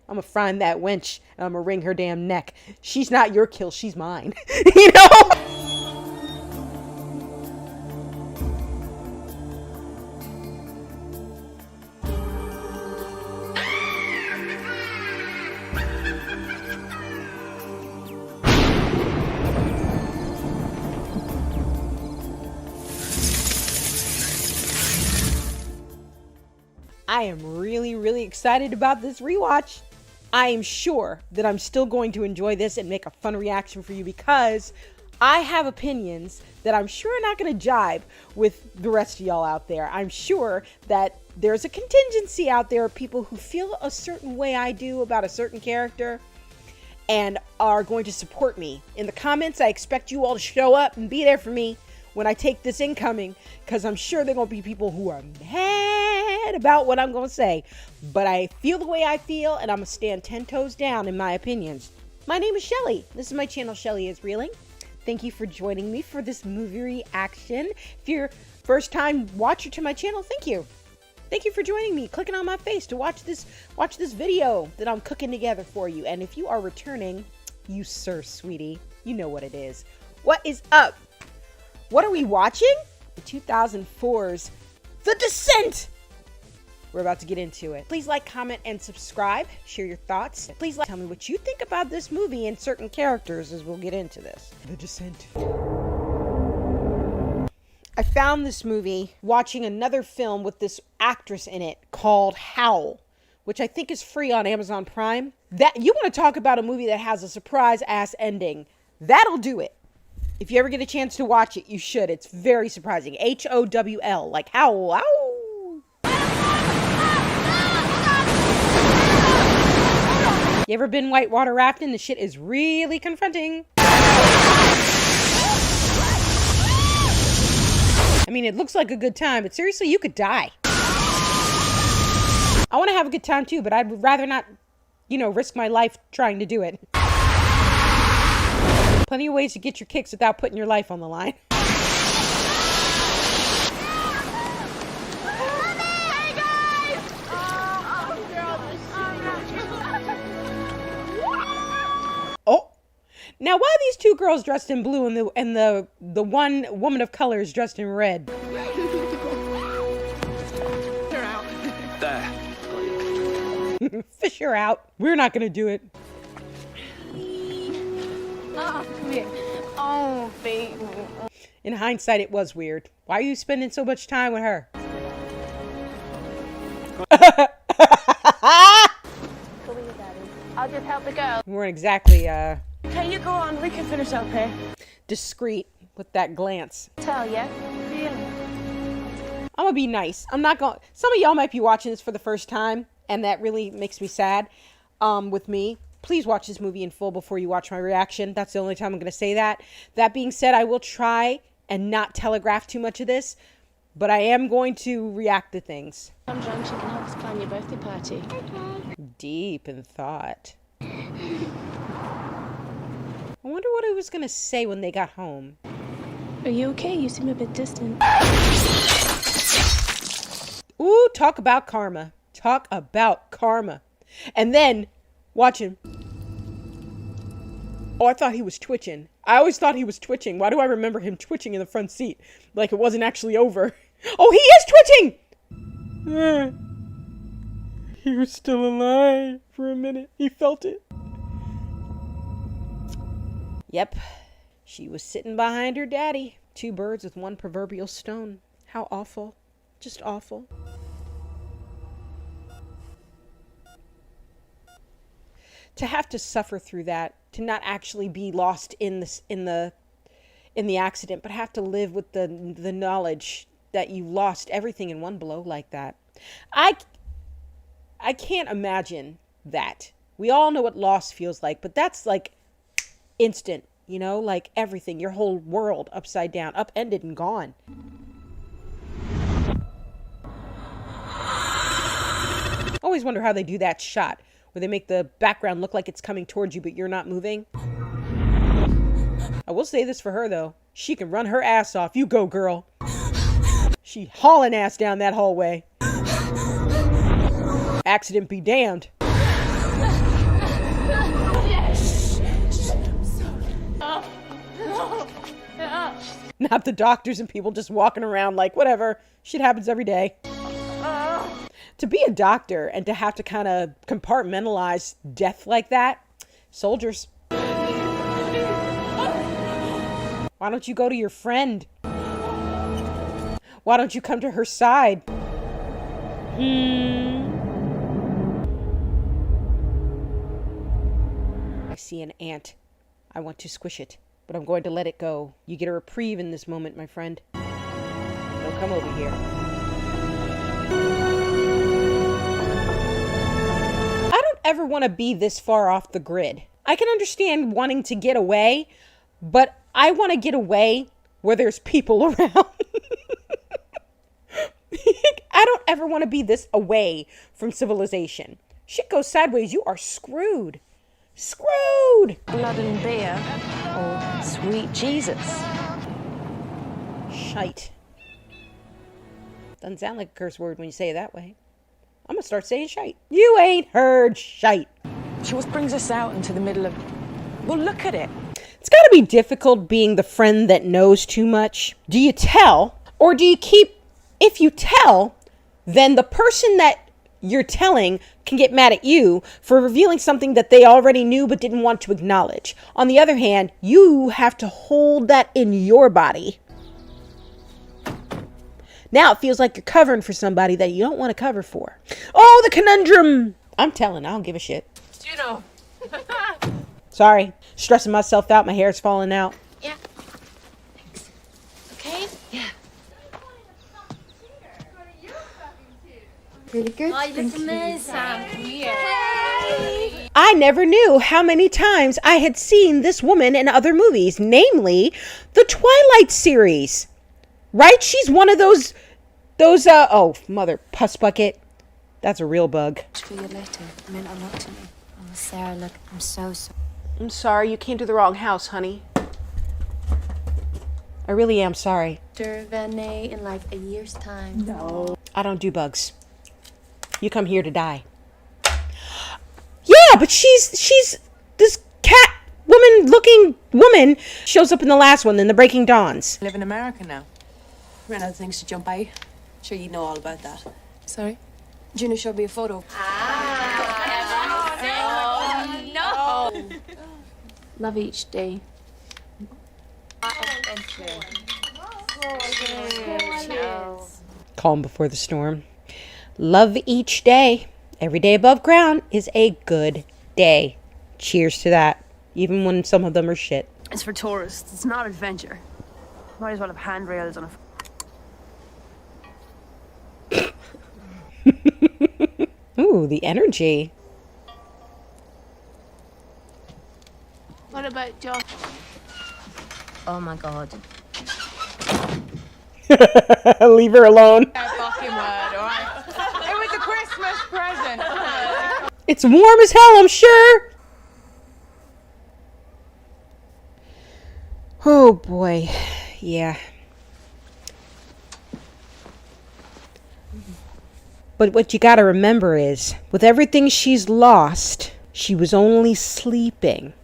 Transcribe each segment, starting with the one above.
I'm gonna find that wench and I'm gonna wring her damn neck. She's not your kill, she's mine. You know? I am really excited about this rewatch. I am sure that I'm still going to enjoy this and make a fun reaction for you because I have opinions that I'm sure are not going to jibe with the rest of y'all out there. I'm sure that there's a contingency out there of people who feel a certain way I do about a certain character and are going to support me. In the comments, I expect you all to show up and be there for me when I take this incoming, because I'm sure there are going to be people who are mad about what I'm going to say. But I feel the way I feel, and I'm going to stand 10 toes down in my opinions. My name is Shelly. This is my channel, Shelly is Reeling. Thank you for joining me for this movie reaction. If you're first time watcher to my channel, thank you. Thank you for joining me, clicking on my face to watch this video that I'm cooking together for you. And if you are returning, you sir, sweetie, you know what it is. What is up? What are we watching? The 2004's The Descent. We're about to get into it. Please like, comment, and subscribe. Share your thoughts. Please tell me what you think about this movie and certain characters as we'll get into this. The Descent. I found this movie watching another film with this actress in it called Howl, which I think is free on Amazon Prime. That you want to talk about a movie that has a surprise ass ending. That'll do it. If you ever get a chance to watch it, you should. It's very surprising. H-O-W-L, like howl, ow. You ever been whitewater rafting? The shit is really confronting. I mean, it looks like a good time, but seriously, you could die. I want to have a good time too, but I'd rather not, risk my life trying to do it. Plenty of ways to get your kicks without putting your life on the line. Oh, now why are these two girls dressed in blue and the one woman of color is dressed in red? They're out. There. Fish her out. We're not gonna do it. Oh, come here. Oh, baby. In hindsight, it was weird. Why are you spending so much time with her? I'll just help the girl. We weren't exactly, Okay, you go on. We can finish up here. Discreet with that glance. Tell ya. Really? I'm gonna be nice. I'm not gonna... Some of y'all might be watching this for the first time, and that really makes me sad, with me. Please watch this movie in full before you watch my reaction. That's the only time I'm going to say that. That being said, I will try and not telegraph too much of this, but I am going to react to things. I'm drunk. She can help us plan your birthday party. Okay. Deep in thought. I wonder what he was going to say when they got home. Are you okay? You seem a bit distant. Ooh, talk about karma. Talk about karma. And then... watch him. Oh, I thought he was twitching. I always thought he was twitching. Why do I remember him twitching in the front seat? Like it wasn't actually over. Oh, he is twitching! He was still alive for a minute. He felt it. Yep. She was sitting behind her daddy. Two birds with one proverbial stone. How awful. Just awful. To have to suffer through that, to not actually be lost in the accident, but have to live with the knowledge that you lost everything in one blow like that. I can't imagine that. We all know what loss feels like, but that's like instant, like everything, your whole world upside down, upended and gone. I always wonder how they do that shot, where they make the background look like it's coming towards you, but you're not moving. I will say this for her, though. She can run her ass off. You go, girl. She hauling ass down that hallway. Accident be damned. Not the doctors and people just walking around like, whatever, shit happens every day. To be a doctor and to have to kind of compartmentalize death like that, soldiers. Why don't you go to your friend? Why don't you come to her side? I see an ant. I want to squish it, but I'm going to let it go. You get a reprieve in this moment, my friend. Don't come over here. I don't ever want to be this far off the grid. I can understand wanting to get away, but I want to get away where there's people around. I don't ever want to be this away from civilization. Shit goes sideways, you are screwed. Screwed! Blood and beer, or sweet Jesus. Shite. Doesn't sound like a curse word when you say it that way. I'm gonna start saying shite. You ain't heard shite. She always brings us out into the middle of... Well, look at it. It's gotta be difficult being the friend that knows too much. Do you tell, or do you keep... If you tell, then the person that you're telling can get mad at you for revealing something that they already knew but didn't want to acknowledge. On the other hand, you have to hold that in your body. Now it feels like you're covering for somebody that you don't want to cover for. Oh, the conundrum! I'm telling, I don't give a shit. Juno. Sorry, stressing myself out, my hair's falling out. Yeah. Thanks. Okay? Yeah. Really good. I never knew how many times I had seen this woman in other movies, namely the Twilight series. Right? She's one of those, oh, mother, pus bucket. That's a real bug. For your letter, it meant a lot to me. Oh, Sarah, look, I'm so sorry. I'm sorry, you came to the wrong house, honey. I really am sorry. Dervene in like a year's time. No. I don't do bugs. You come here to die. Yeah, but she's this cat woman looking woman shows up in the last one in the Breaking Dawns. I live in America now. Ran out of things to jump out. Sure you know all about that. Sorry? Juno showed me a photo. No! Love each day. Calm before the storm. Love each day. Every day above ground is a good day. Cheers to that. Even when some of them are shit. It's for tourists. It's not adventure. Might as well have handrails on a... Ooh, the energy. What about Josh? Oh my god. Leave her alone. Fucking word, alright? It was a Christmas present. It's warm as hell, I'm sure. Oh boy. Yeah. But what you gotta remember is, with everything she's lost, she was only sleeping.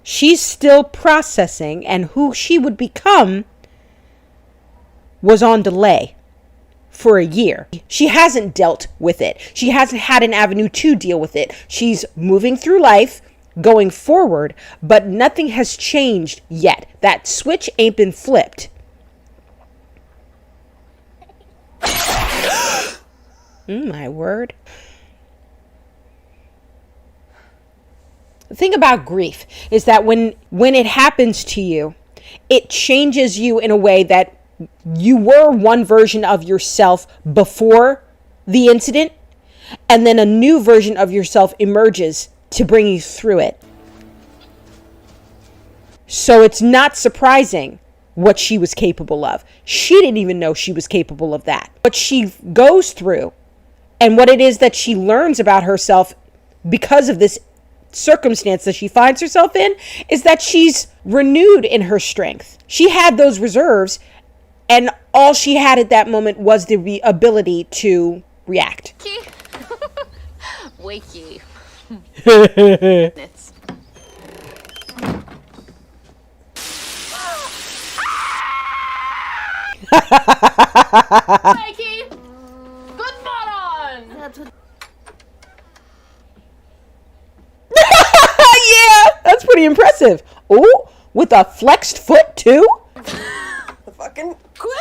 She's still processing, and who she would become was on delay for a year. She hasn't dealt with it. She hasn't had an avenue to deal with it. She's moving through life, going forward, but nothing has changed yet. That switch ain't been flipped. My word. The thing about grief is that when it happens to you, it changes you in a way that you were one version of yourself before the incident, and then a new version of yourself emerges to bring you through it. So it's not surprising what she was capable of. She didn't even know she was capable of that. What she goes through and what it is that she learns about herself because of this circumstance that she finds herself in is that she's renewed in her strength. She had those reserves, and all she had at that moment was the ability to react. wake you. It's... Mikey! Good spot on! Yeah, that's pretty impressive. Oh, with a flexed foot too? Fucking quit.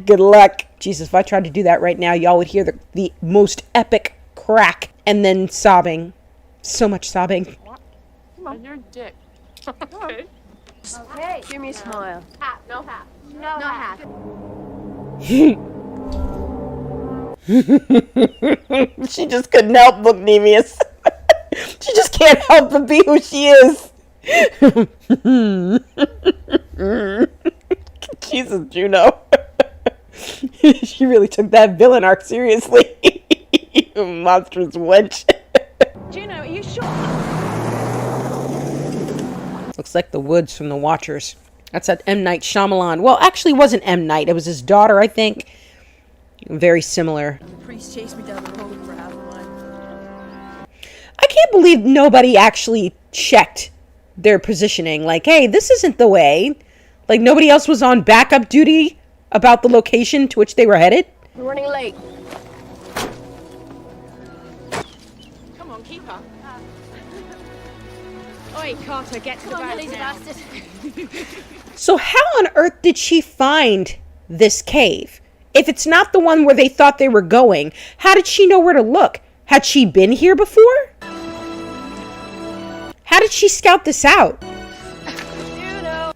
Good luck. Jesus, if I tried to do that right now, y'all would hear the most epic crack and then sobbing. So much sobbing. Come on, you're a dick. Okay. Okay. Give me a smile. Hat, no hat. No hat. She just couldn't help look devious. She just can't help but be who she is. Jesus, Juno. She really took that villain arc seriously. Monstrous wench. Juno, are you sure? Looks like the woods from The Watchers. That's that M. Night Shyamalan. Well, actually, it wasn't M. Night. It was his daughter, I think. Very similar. The priest chased me down the road for half a mile. I can't believe nobody actually checked their positioning. Like, hey, this isn't the way. Like, nobody else was on backup duty about the location to which they were headed. We're running late. Come on, keep up. Oi, Carter, get to the back now. So how on earth did she find this cave? If it's not the one where they thought they were going, how did she know where to look? Had she been here before? How did she scout this out?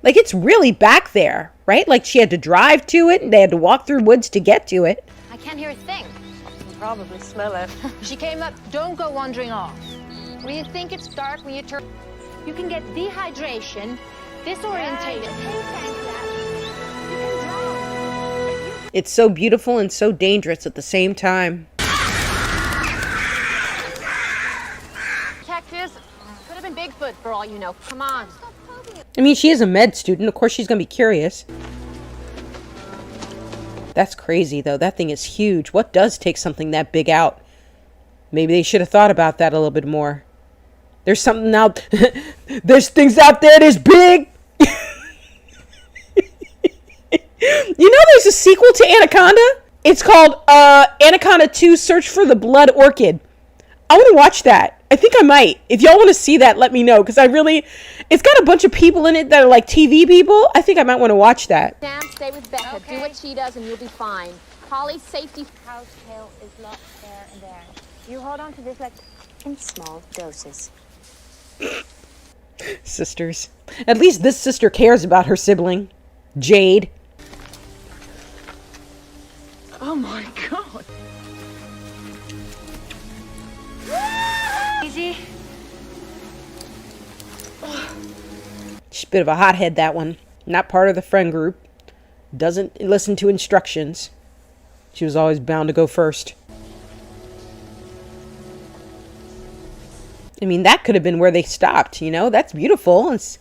Like, it's really back there, right? Like, she had to drive to it, and they had to walk through woods to get to it. I can't hear a thing. You can probably smell it. She came up. Don't go wandering off. When you think it's dark, when you turn, you can get dehydration, disorientation. It's so beautiful and so dangerous at the same time. Cactus could have been Bigfoot for all you know. Come on. I mean, she is a med student. Of course, she's going to be curious. That's crazy, though. That thing is huge. What does take something that big out? Maybe they should have thought about that a little bit more. There's something out... There's things out there that's big. You know there's a sequel to Anaconda? It's called Anaconda 2 Search for the Blood Orchid. I want to watch that. I think I might. If y'all want to see that, let me know. Because I really... It's got a bunch of people in it that are like TV people. I think I might want to watch that. Sam, stay with Becca. Do what she does and you'll be fine. Holly's safety... House tail is locked there and there. You hold on to this like in small doses. Sisters. At least this sister cares about her sibling. Jade. Oh my god. Easy. She's a bit of a hothead, that one. Not part of the friend group. Doesn't listen to instructions. She was always bound to go first. I mean, that could have been where they stopped, you know? That's beautiful. It's...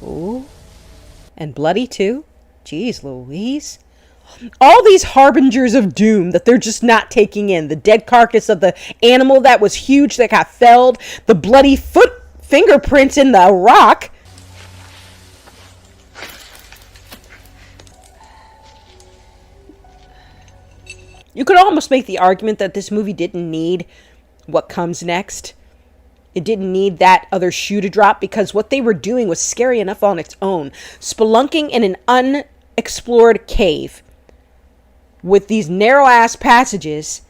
Ooh. And bloody, too. Jeez Louise. All these harbingers of doom that they're just not taking in. The dead carcass of the animal that was huge that got felled. The bloody foot fingerprints in the rock. You could almost make the argument that this movie didn't need what comes next. It didn't need that other shoe to drop because what they were doing was scary enough on its own. Spelunking in an unexplored cave with these narrow-ass passages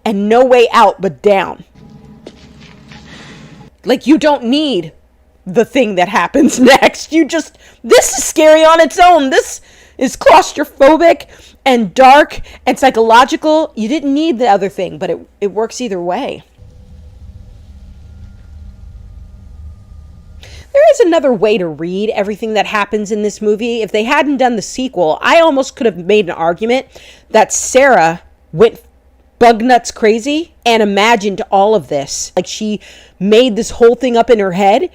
and no way out but down. Like, you don't need the thing that happens next. This is scary on its own. This is claustrophobic and dark and psychological. You didn't need the other thing, but it works either way. There is another way to read everything that happens in this movie. If they hadn't done the sequel, I almost could have made an argument that Sarah went bug nuts crazy and imagined all of this. Like, she made this whole thing up in her head.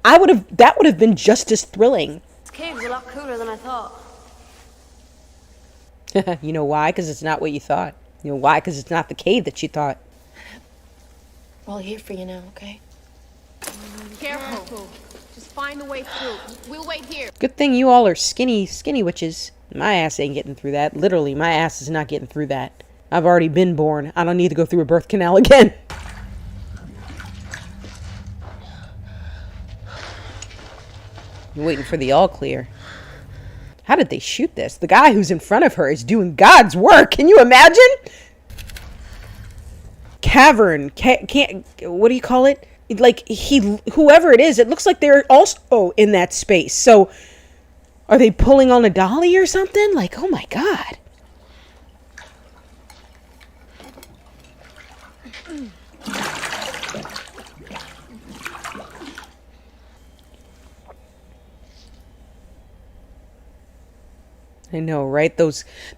That would have been just as thrilling. This cave's a lot cooler than I thought. You know why? Because it's not what you thought. You know why? Because it's not the cave that she thought. We're all here for you now, okay? Careful. Just find the way through. We'll wait here. Good thing you all are skinny witches. My ass ain't getting through that. Literally, my ass is not getting through that. I've already been born. I don't need to go through a birth canal again. I'm waiting for the all clear. How did they shoot this? The guy who's in front of her is doing God's work. Can you imagine? Cavern. Can't. What do you call it? Like, whoever it is, it looks like they're also in that space. So, are they pulling on a dolly or something? Like, oh my God. I know, right?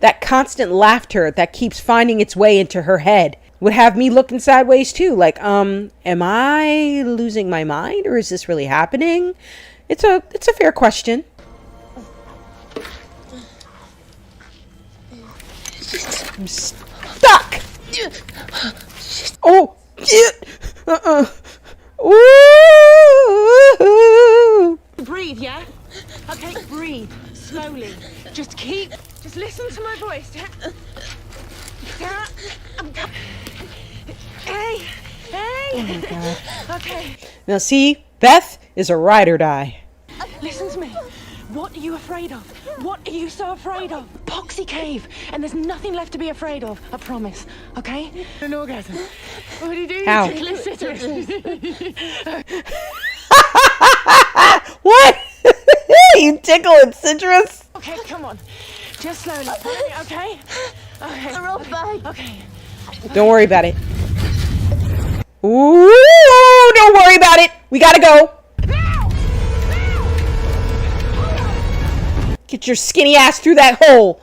That constant laughter that keeps finding its way into her head would have me looking sideways too. Like, am I losing my mind, or is this really happening? It's a fair question. I'm stuck. Oh, shit. Ooh. Breathe, yeah? Okay, breathe. Slowly. Just listen to my voice. Sarah, hey. Oh my God. Okay. Now see, Beth is a ride or die. Listen to me. What are you afraid of? What are you so afraid of? Poxy Cave, and there's nothing left to be afraid of. I promise. Okay? An orgasm. What do you do? How? Duplicitous. What? You tickle and citrus? Okay, come on. Just slowly. Okay? Okay. Real bad. Okay. Don't worry about it. Ooh, don't worry about it. We gotta go. Get your skinny ass through that hole.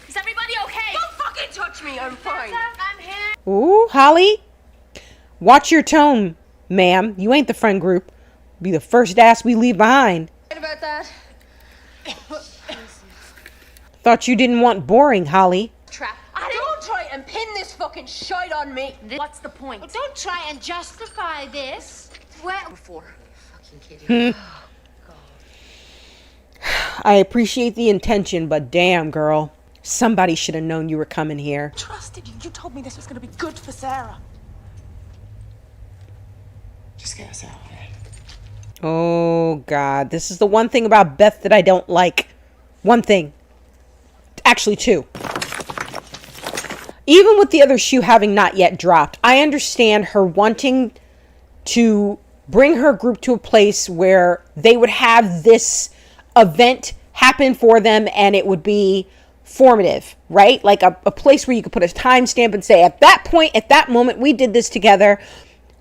Is everybody okay? Don't fucking touch me. I'm fine. I'm here. Ooh, Holly. Watch your tone, ma'am. You ain't the friend group. Be the first ass we leave behind. What about that? Thought you didn't want boring, Holly. Trap. Don't try and pin this fucking shite on me. What's the point? Well, don't try and justify this. Well, Before. Fucking kidding. I appreciate the intention, but damn, girl. Somebody should have known you were coming here. Trusted you. You told me this was going to be good for Sarah. Just get us out of here. Oh, God. This is the one thing about Beth that I don't like. One thing. Actually, two. Even with the other shoe having not yet dropped, I understand her wanting to bring her group to a place where they would have this event happen for them and it would be formative, right? Like a place where you could put a timestamp and say, at that point, at that moment, we did this together.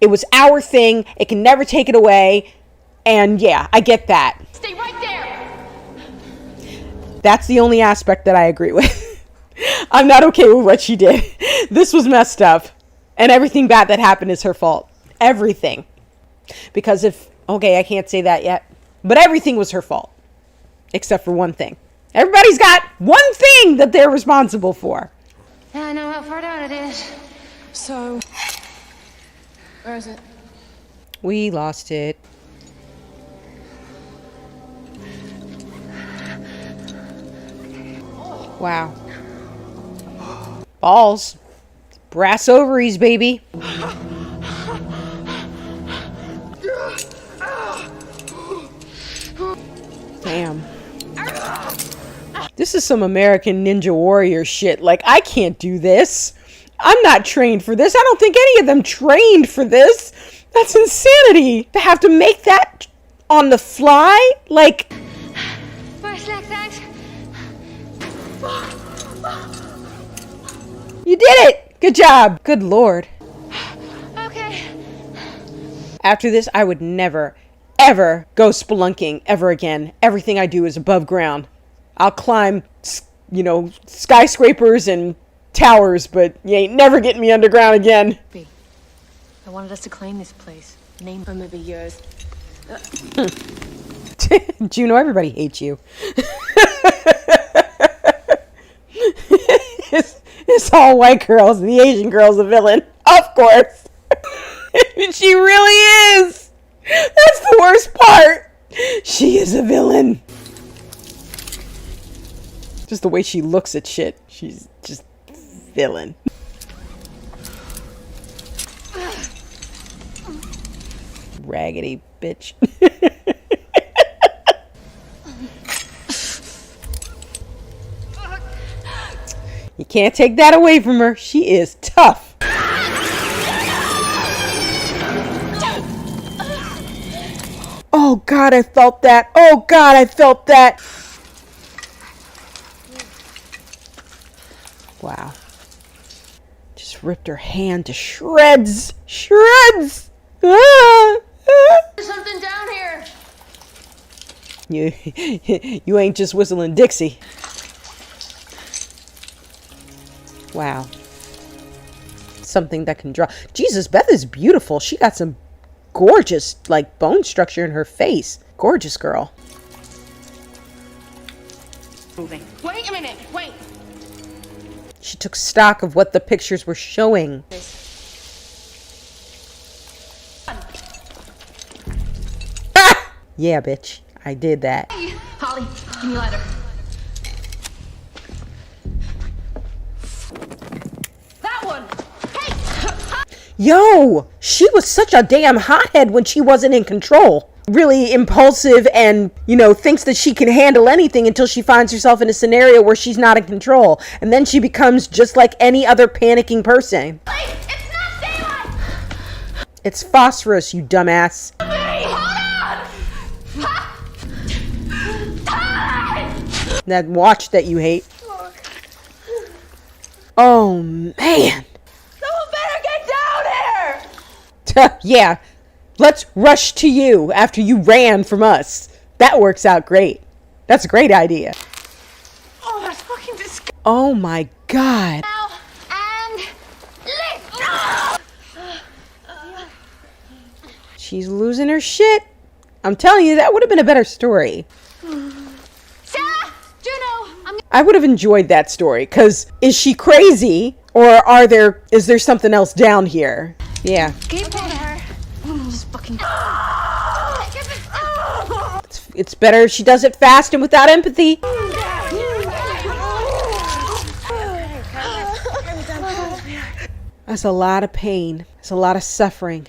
It was our thing. It can never take it away. And yeah, I get that. stay right there. That's the only aspect that I agree with. I'm not okay with what she did. This was messed up. And everything bad that happened is her fault. Everything. Because okay, I can't say that yet. But everything was her fault. Except for one thing. Everybody's got one thing that they're responsible for. Yeah, I know how far down it is. So, Where is it? We lost it. Wow. Balls. Brass ovaries, baby. Damn. This is some American Ninja Warrior shit. Like, I can't do this. I'm not trained for this. I don't think any of them trained for this. That's insanity. To have to make that on the fly? Like... First leg, thanks. You did it! Good job. Good Lord. Okay. After this, I would never, ever go spelunking ever again. Everything I do is above ground. I'll climb, skyscrapers and towers, but you ain't never getting me underground again. I wanted us to claim this place. Name or maybe yours. Juno, everybody hates you. It's all white girls and the Asian girl's a villain. Of course. She really is. That's the worst part. She is a villain. Just the way she looks at shit. She's just villain. Raggedy bitch. You can't take that away from her. She is tough. Oh God, I felt that. Oh God, I felt that. Wow. Just ripped her hand to shreds. Shreds! Ah! There's something down here. You ain't just whistling Dixie. Wow. Something that can draw. Jesus, Beth is beautiful. She got some gorgeous, like, bone structure in her face. Gorgeous girl. Moving. Wait a minute. Wait. She took stock of what the pictures were showing. Ah! Yeah, bitch. I did that. Holly, give me a lighter. That one. Hey! Yo! She was such a damn hothead when she wasn't in control. Really impulsive and, you know, thinks that she can handle anything until she finds herself in a scenario where she's not in control. And then she becomes just like any other panicking person. Wait, it's not daylight! It's phosphorus, you dumbass. Hold on! That watch that you hate. Oh, man. Someone better get down here! Yeah. Let's rush to you after you ran from us. That works out great. That's a great idea. Oh, that's fucking disgusting. Oh my God. Now, and lift! She's losing her shit. I'm telling you, that would have been a better story. Sarah! Juno! I would have enjoyed that story, because is she crazy? Or is there something else down here? Yeah. Keep hold of her. Just fucking... It's better if she does it fast and without empathy. That's a lot of pain. It's a lot of suffering.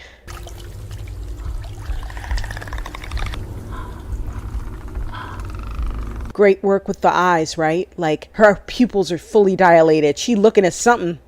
Great work with the eyes, right? Like, her pupils are fully dilated. She looking at something.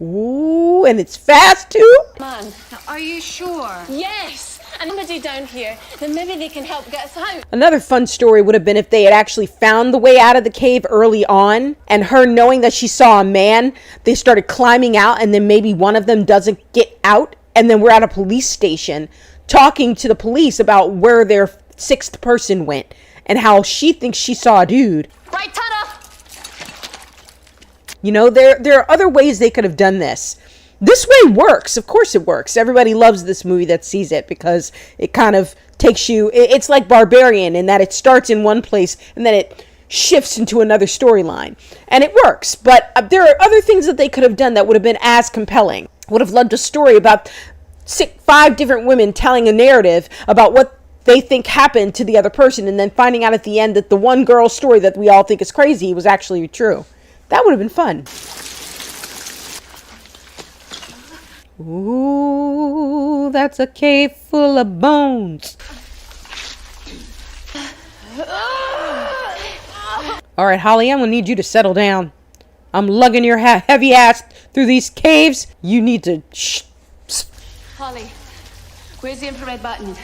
Ooh, and it's fast too? Man, are you sure? Yes! And somebody down here, then maybe they can help get us out. Another fun story would have been if they had actually found the way out of the cave early on, and her knowing that she saw a man, they started climbing out, and then maybe one of them doesn't get out, and then we're at a police station talking to the police about where their sixth person went, and how she thinks she saw a dude. Right, Tana! You know, there are other ways they could have done this. This way works. Of course it works. Everybody loves this movie that sees it because it kind of takes you... It's like Barbarian in that it starts in one place and then it shifts into another storyline. And it works. But there are other things that they could have done that would have been as compelling. Would have led to a story about 5 different women telling a narrative about what they think happened to the other person and then finding out at the end that the one girl's story that we all think is crazy was actually true. That would have been fun. Ooh, that's a cave full of bones. All right, Holly, I'm going to need you to settle down. I'm lugging your heavy ass through these caves. You need to... Holly, where's the infrared button?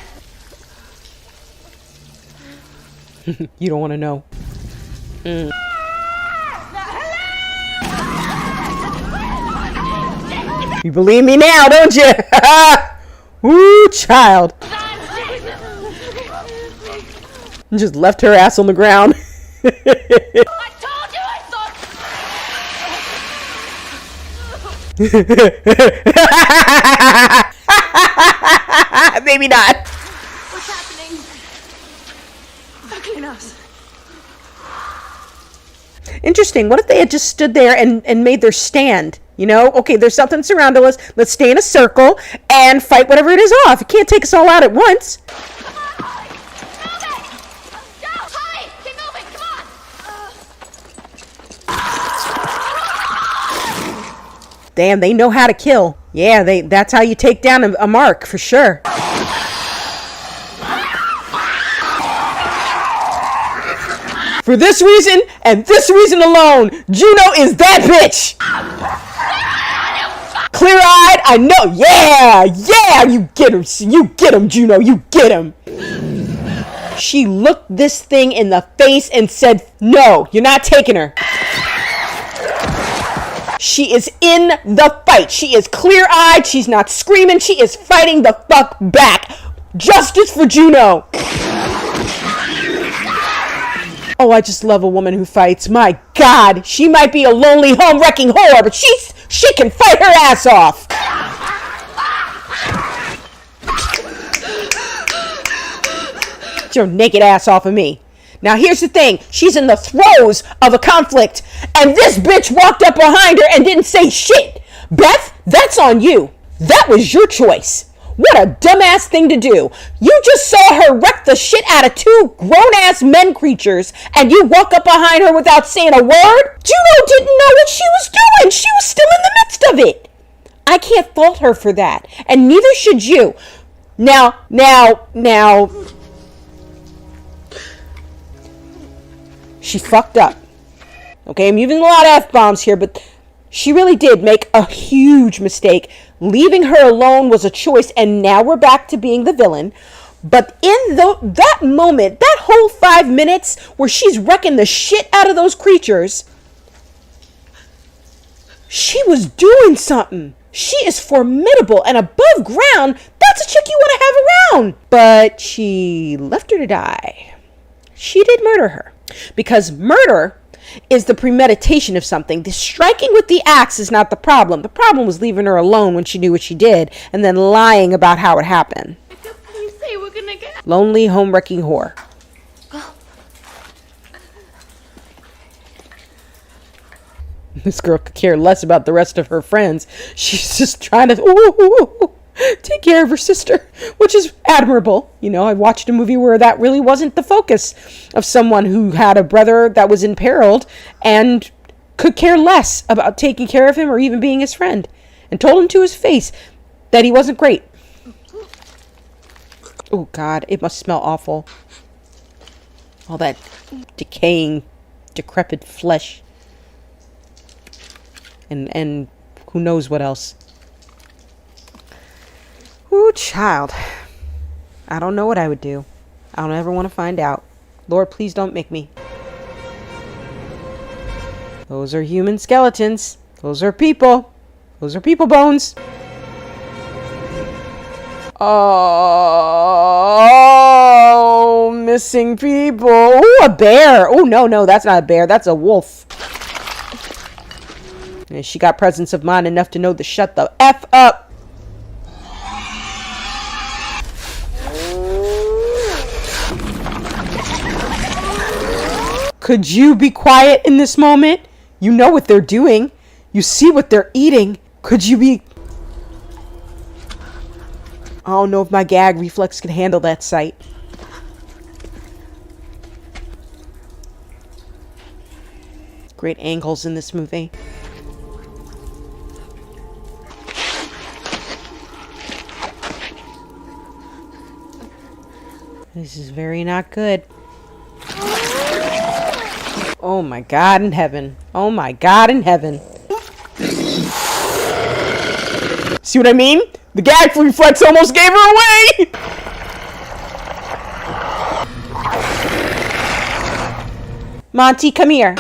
You don't want to know. You believe me now, don't you? Woo, child. Just left her ass on the ground. I told you I thought... Maybe not. What's happening? Fucking us. Interesting. What if they had just stood there and made their stand? You know, okay, there's something surrounding us. Let's stay in a circle and fight whatever it is off. It can't take us all out at once. Damn, they know how to kill. Yeah, that's how you take down a mark, for sure. For this reason, and this reason alone, Juno is that bitch! Clear-eyed, I know, yeah, you get him, Juno, you get him. She looked this thing in the face and said, no, you're not taking her. She is in the fight. She is clear-eyed, she's not screaming, she is fighting the fuck back. Justice for Juno. Oh, I just love a woman who fights. My God, she might be a lonely home-wrecking whore, but she can fight her ass off. Get your naked ass off of me. Now, here's the thing. She's in the throes of a conflict, and this bitch walked up behind her and didn't say shit. Beth, that's on you. That was your choice. What a dumbass thing to do. You just saw her wreck the shit out of two grown-ass men creatures, and you walk up behind her without saying a word? Juno didn't know what she was doing. She was still in the midst of it. I can't fault her for that, and neither should you. Now. She fucked up. Okay, I'm using a lot of F-bombs here, but she really did make a huge mistake. Leaving her alone was a choice, and now we're back to being the villain. But in that moment, that whole 5 minutes where she's wrecking the shit out of those creatures, she was doing something. She is formidable and above ground. That's a chick you want to have around. But she left her to die. She did murder her. Because murder is the premeditation of something. The striking with the axe is not the problem. The problem was leaving her alone when she knew what she did and then lying about how it happened. You say we're gonna get Lonely home-wrecking whore. This girl could care less about the rest of her friends. She's just trying to take care of her sister, which is admirable. You know, I watched a movie where that really wasn't the focus of someone who had a brother that was imperiled and could care less about taking care of him or even being his friend, and told him to his face that he wasn't great. Oh God, it must smell awful. All that decaying, decrepit flesh. And who knows what else. Ooh, child. I don't know what I would do. I don't ever want to find out. Lord, please don't make me. Those are human skeletons. Those are people. Those are people bones. Oh, missing people. Ooh, a bear. Oh, no, that's not a bear. That's a wolf. And she got presence of mind enough to know to shut the F up. Could you be quiet in this moment? You know what they're doing. You see what they're eating. Could you be... I don't know if my gag reflex can handle that sight. Great angles in this movie. This is very not good. Oh my God in heaven. Oh my God in heaven. See what I mean? The gag reflex almost gave her away! Monty, come here.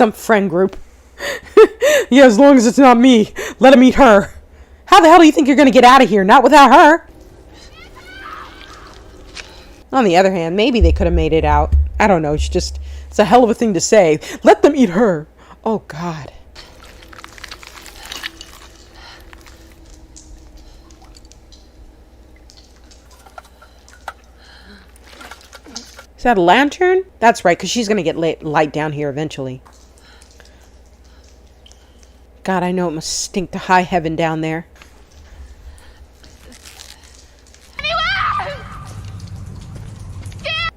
Some friend group. Yeah, as long as it's not me. Let him eat her. How the hell do you think you're going to get out of here? Not without her. On the other hand, maybe they could have made it out. I don't know. It's a hell of a thing to say. Let them eat her. Oh, God. Is that a lantern? That's right, because she's going to get light down here eventually. God, I know it must stink to high heaven down there.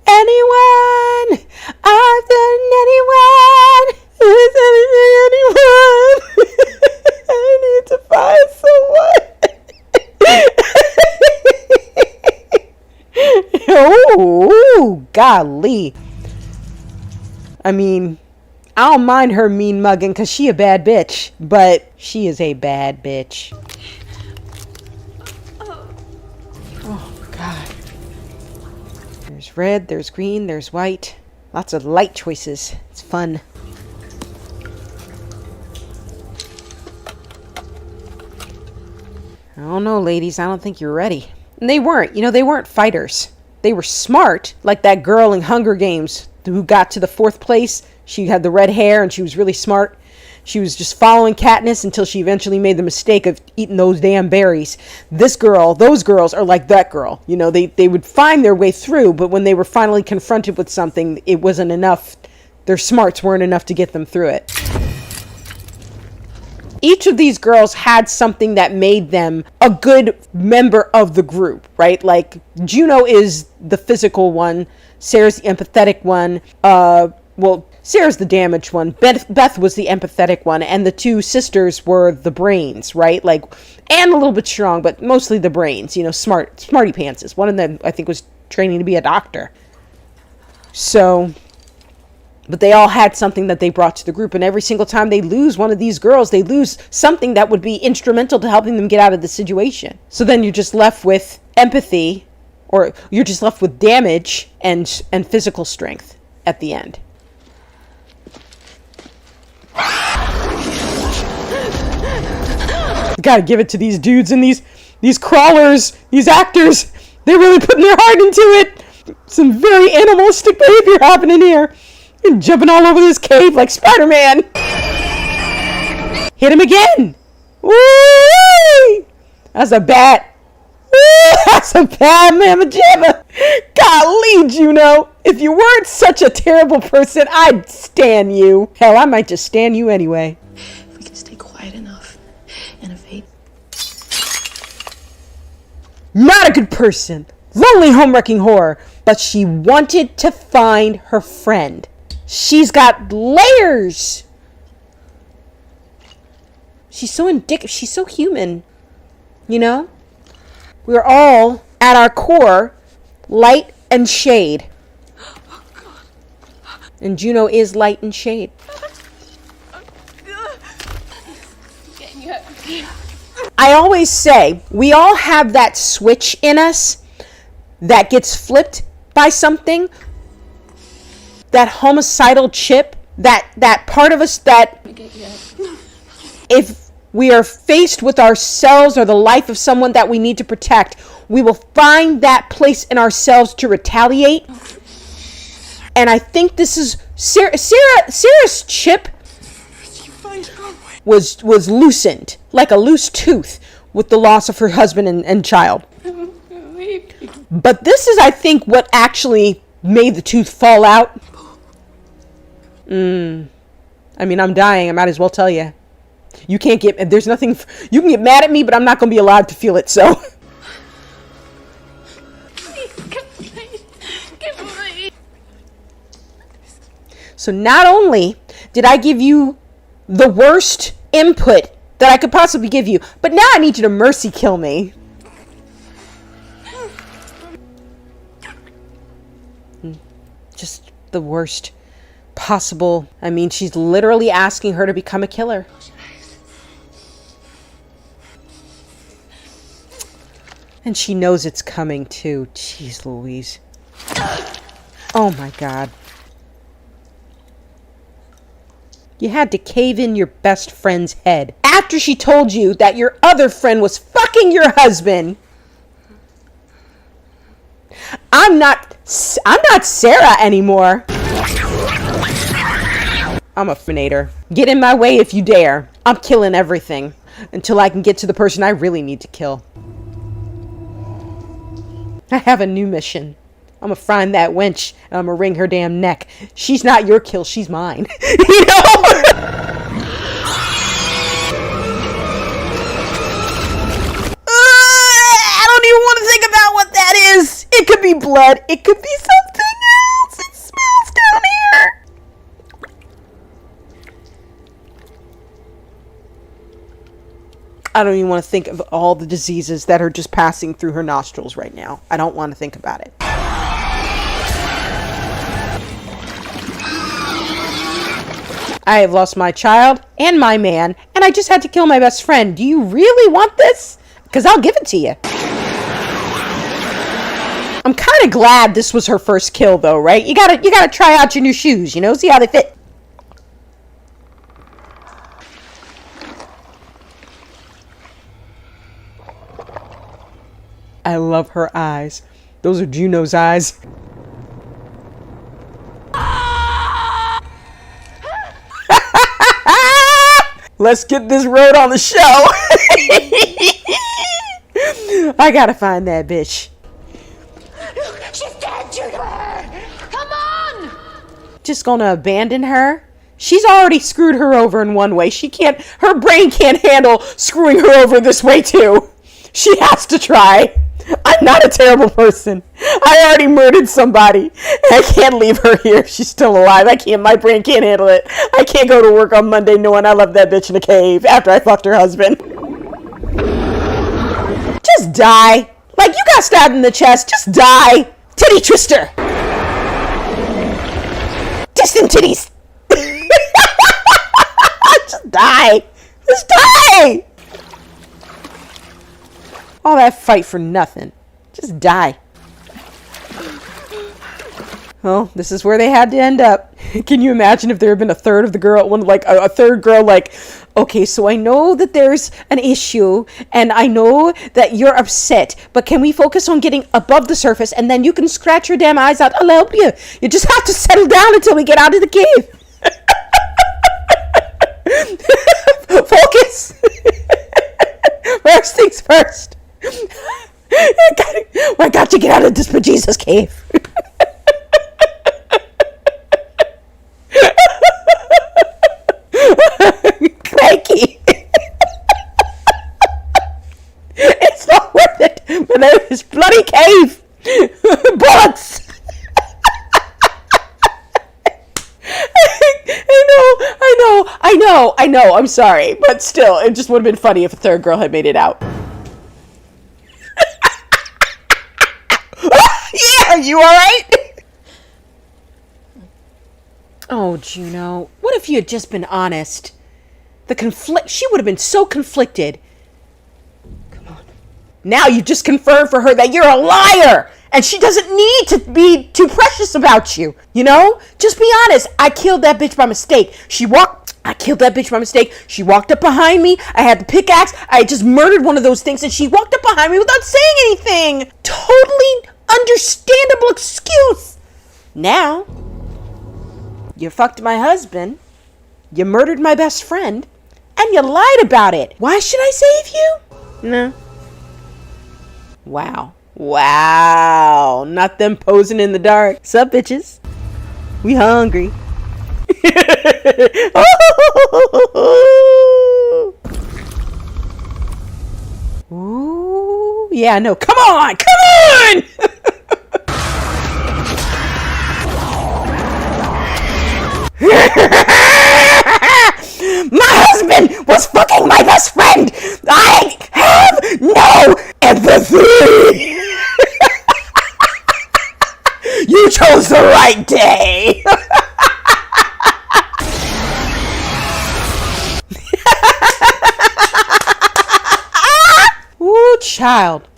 Anyone? I've done anyone? Is anyone? I need to find someone. Oh, golly. I mean, I don't mind her mean mugging because she a bad bitch, but she is a bad bitch. Oh, God. There's red, there's green, there's white. Lots of light choices. It's fun. I don't know, ladies. I don't think you're ready. And they weren't. You know, they weren't fighters. They were smart, like that girl in Hunger Games who got to the 4th place. She had the red hair and she was really smart. She was just following Katniss until she eventually made the mistake of eating those damn berries. This girl, those girls are like that girl. You know, they would find their way through, but when they were finally confronted with something, it wasn't enough. Their smarts weren't enough to get them through it. Each of these girls had something that made them a good member of the group, right? Like, Juno is the physical one. Sarah's the empathetic one. Sarah's the damaged one. Beth was the empathetic one. And the two sisters were the brains, right? Like, and a little bit strong, but mostly the brains. You know, smarty pantses. One of them, I think, was training to be a doctor. So, but they all had something that they brought to the group. And every single time they lose one of these girls, they lose something that would be instrumental to helping them get out of the situation. So then you're just left with empathy, or you're just left with damage and physical strength at the end. Gotta give it to these dudes and these crawlers, these actors. They're really putting their heart into it. Some very animalistic behavior happening here. And jumping all over this cave like Spider-Man. Hit him again. Woo! That's a bad. That's a bad mamma jamma. Golly, Juno. If you weren't such a terrible person, I'd stan you. Hell, I might just stan you anyway. If we can stay quiet enough and evade. Not a good person. Lonely home-wrecking horror. But she wanted to find her friend. She's got layers. She's so indicative. She's so human. You know? We're all, at our core, light and shade. And Juno is light and shade. I always say, we all have that switch in us that gets flipped by something. That homicidal chip, that part of us that if we are faced with ourselves or the life of someone that we need to protect, we will find that place in ourselves to retaliate. And I think this is Sarah's chip was loosened like a loose tooth with the loss of her husband and child. But this is, I think, what actually made the tooth fall out. I mean, I'm dying. I might as well tell you. You can't get, there's nothing, you can get mad at me, but I'm not going to be allowed to feel it, so. So not only did I give you the worst input that I could possibly give you, but now I need you to mercy kill me. Just the worst possible. I mean, she's literally asking her to become a killer. And she knows it's coming too. Jeez Louise. Oh my God. You had to cave in your best friend's head after she told you that your other friend was fucking your husband. I'm not Sarah anymore. I'm a frenator. Get in my way if you dare. I'm killing everything until I can get to the person I really need to kill. I have a new mission. I'm gonna find that wench and I'm gonna wring her damn neck. She's not your kill, she's mine. You know? I don't even want to think about what that is. It could be blood. It could be something else. It smells down here. I don't even want to think of all the diseases that are just passing through her nostrils right now. I don't want to think about it. I have lost my child and my man, and I just had to kill my best friend. Do you really want this? Because I'll give it to you. I'm kind of glad this was her first kill, though, right? You gotta try out your new shoes, you know? See how they fit. I love her eyes. Those are Juno's eyes. Let's get this road on the show. I gotta find that bitch. She's dead, Juno! Come on! Just gonna abandon her? She's already screwed her over in one way. Her brain can't handle screwing her over this way too. She has to try. I'm not a terrible person. I already murdered somebody. I can't leave her here. She's still alive. My brain can't handle it. I can't go to work on Monday knowing I left that bitch in a cave after I fucked her husband. Just die. Like, you got stabbed in the chest. Just die. Titty twister. Distant titties. Just die. Just die. All that fight for nothing. Just die. Well, this is where they had to end up. Can you imagine if there had been a third of the girl, a third girl, like, okay, so I know that there's an issue, and I know that you're upset, but can we focus on getting above the surface, and then you can scratch your damn eyes out. I'll help you. You just have to settle down until we get out of the cave. Focus. First things first. I got to get out of this bejesus cave. Cranky. It's not worth it. But there's this bloody cave. Bullets. I know. I'm sorry. But still, it just would have been funny if a third girl had made it out. Yeah, you alright? Oh, Juno. What if you had just been honest? She would have been so conflicted. Come on. Now you just confirmed for her that you're a liar! And she doesn't need to be too precious about you. You know? Just be honest. I killed that bitch by mistake. I killed that bitch by mistake. She walked up behind me. I had the pickaxe. I just murdered one of those things and she walked up behind me without saying anything. Totally understandable excuse. Now, you fucked my husband. You murdered my best friend. And you lied about it. Why should I save you? No. Wow. Not them posing in the dark. Sup, bitches? We hungry. Ooh. Yeah, no. Come on. My husband was fucking my best friend. I have no empathy. You chose the right day. Ooh, child.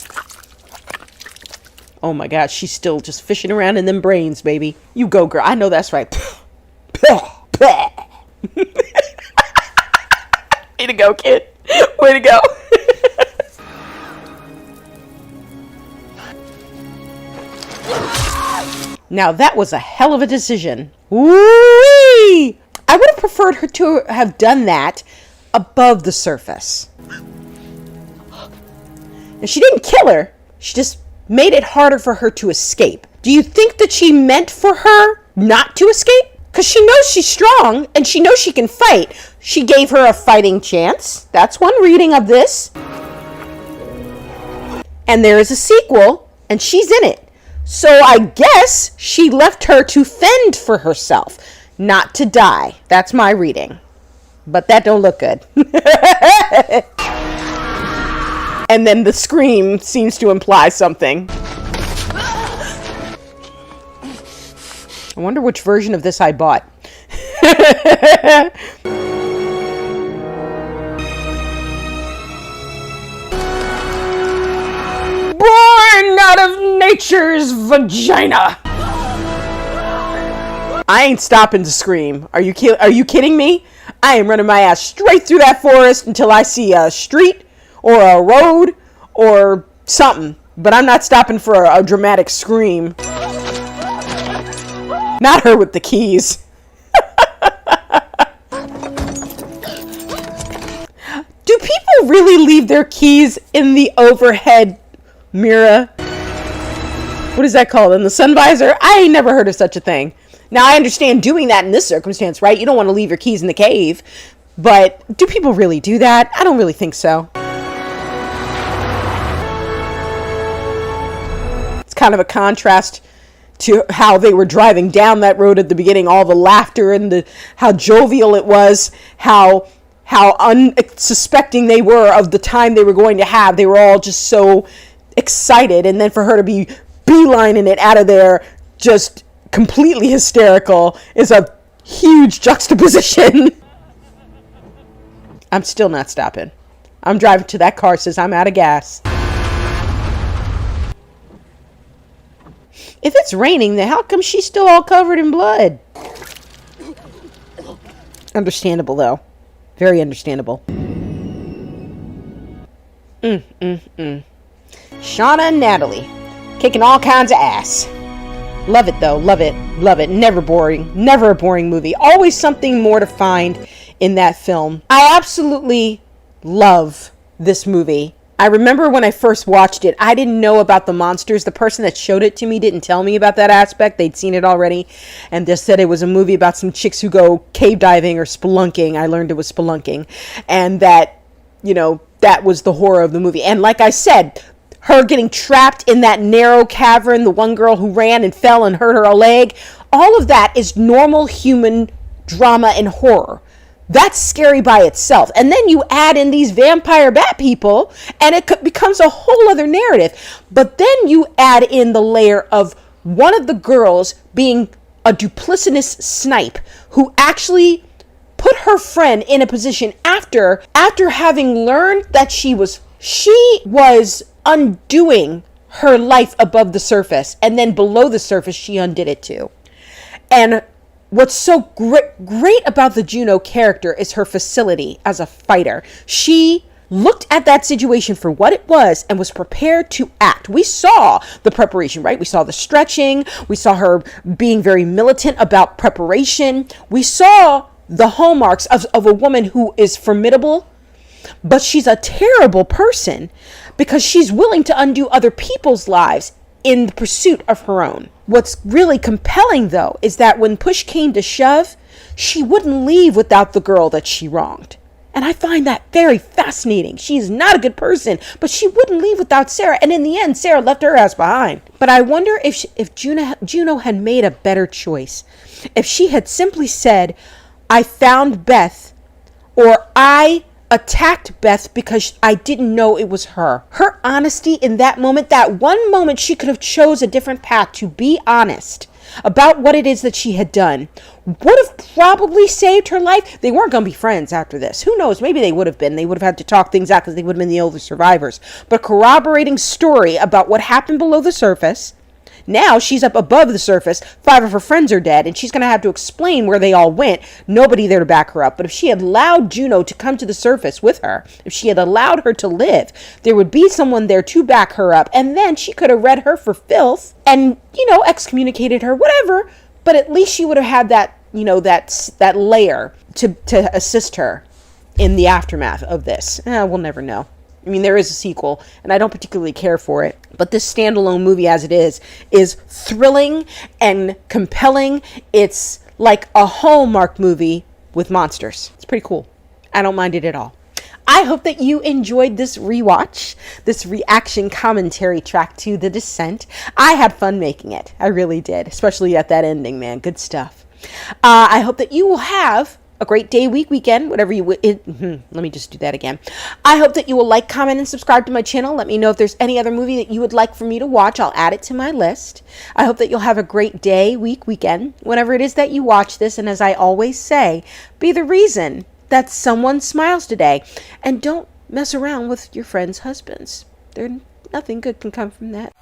Oh my God, she's still just fishing around in them brains, baby. You go, girl. I know that's right. Way to go, kid. Way to go. Now that was a hell of a decision. Woo-wee! I would have preferred her to have done that above the surface. And she didn't kill her. She just made it harder for her to escape. Do you think that she meant for her not to escape? Because she knows she's strong and she knows she can fight. She gave her a fighting chance. That's one reading of this. And there is a sequel and she's in it. So I guess she left her to fend for herself, not to die. That's my reading. But that don't look good. And then the scream seems to imply something. I wonder which version of this I bought. Born out of nature's vagina. I ain't stopping to scream. Are you kidding me? I am running my ass straight through that forest until I see a street or a road or something. But I'm not stopping for a dramatic scream. Not her with the keys. Do people really leave their keys in the overhead mirror? What is that called? In the sun visor? I ain't never heard of such a thing. Now, I understand doing that in this circumstance, right? You don't want to leave your keys in the cave. But do people really do that? I don't really think so. It's kind of a contrast to how they were driving down that road at the beginning, all the laughter and how jovial it was, how unsuspecting they were of the time they were going to have. They were all just so excited, and then for her to be beelining it out of there just completely hysterical is a huge juxtaposition. I'm still not stopping. I'm driving till that car says I'm out of gas. If it's raining, then how come she's still all covered in blood? Understandable, though. Very understandable. Shauna and Natalie. Kicking all kinds of ass. Love it, though. Love it. Love it. Never boring. Never a boring movie. Always something more to find in that film. I absolutely love this movie. I remember when I first watched it, I didn't know about the monsters. The person that showed it to me didn't tell me about that aspect. They'd seen it already and just said it was a movie about some chicks who go cave diving or spelunking. I learned it was spelunking. And that, that was the horror of the movie. And like I said, her getting trapped in that narrow cavern, the one girl who ran and fell and hurt her leg, all of that is normal human drama and horror. That's scary by itself. And then you add in these vampire bat people and it becomes a whole other narrative. But then you add in the layer of one of the girls being a duplicitous snipe who actually put her friend in a position after having learned that she was undoing her life above the surface, and then below the surface she undid it too. And what's so great about the Juno character is her facility as a fighter. She looked at that situation for what it was and was prepared to act. We saw the preparation, right? We saw the stretching. We saw her being very militant about preparation. We saw the hallmarks of a woman who is formidable, but she's a terrible person because she's willing to undo other people's lives in the pursuit of her own. What's really compelling, though, is that when push came to shove, she wouldn't leave without the girl that she wronged. And I find that very fascinating. She's not a good person, but she wouldn't leave without Sarah. And in the end, Sarah left her ass behind. But I wonder if Juno had made a better choice. If she had simply said, I found Beth, or I attacked Beth because I didn't know it was her. Her honesty in that moment, that one moment she could have chose a different path to be honest about what it is that she had done, would have probably saved her life. They weren't going to be friends after this. Who knows? Maybe they would have been. They would have had to talk things out because they would have been the older survivors. But corroborating story about what happened below the surface, Now she's up above the surface. 5 of her friends are dead, and she's going to have to explain where they all went. Nobody there to back her up. But if she had allowed Juno to come to the surface with her, if she had allowed her to live, there would be someone there to back her up, and then she could have read her for filth and, excommunicated her, whatever. But at least she would have had that, that layer to assist her in the aftermath of this. We'll never know. I mean, there is a sequel, and I don't particularly care for it. But this standalone movie, as it is thrilling and compelling. It's like a Hallmark movie with monsters. It's pretty cool. I don't mind it at all. I hope that you enjoyed this rewatch, this reaction commentary track to The Descent. I had fun making it. I really did, especially at that ending, man. Good stuff. I hope that you will have a great day, week, weekend, whatever you let me just do that again. I hope that you will like, comment, and subscribe to my channel. Let me know if there's any other movie that you would like for me to watch. I'll add it to my list. I hope that you'll have a great day, week, weekend, whenever it is that you watch this. And as I always say, be the reason that someone smiles today. And don't mess around with your friends' husbands. Nothing good can come from that.